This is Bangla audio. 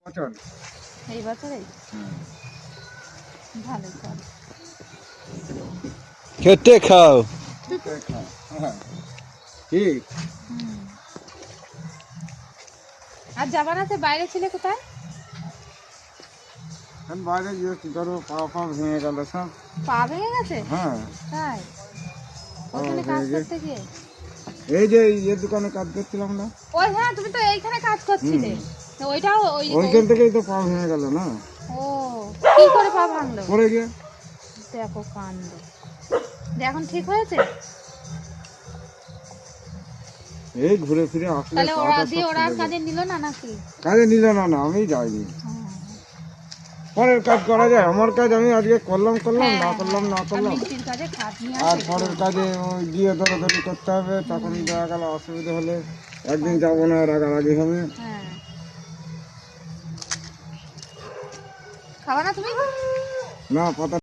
বছর এই বছরেই হুম। ভালোই তাহলে। খেটে খাও। দেখা, হ্যাঁ। কি হুম। আর যাবার আছে, বাইরে ছিলে কোথায়? আমি বাইরে গিয়ে কি করবো, পা পা ভেঙে গেল সব। পা ভেঙে গেছে? হ্যাঁ, তাই? পা ওখানে কাজ ভেঙে করতে গিয়ে? এই যে এই দোকানে কাজ করছিলাম না, ওই হ্যাঁ, তুমি তো এইখানে কাজ করছিলে। তো ওইটাও ওই ওইখান থেকেই তো পা ভেঙে গেল না, ও কি করে পা ভাঙলো? পড়ে গিয়ে। দেখো কাণ্ড। যে এখন ঠিক হয়েছে? এই ঘুরে ফিরে আসলে তাহলে ওরা পাটা দিয়ে সব ওরা আর ফুলে কাজে যায়। নিল না নাকি? কাজে নিল না, না আমি যাইনি। হুম। পরের কাজ করা যায়, আমার কাজ আমি আজকে করলাম হ্যাঁ, না করলাম না আর করলাম, মিষ্টির কাজে খাটনি আর আছে। পরের কাজে ওই গিয়ে দৌড়াদৌড়ি করতে হবে, তখন দেখা গেল অসুবিধা হলে একদিন যাবো না, রাগারাগি হবে। হ্যাঁ। খাবা না তুমি? না পাতা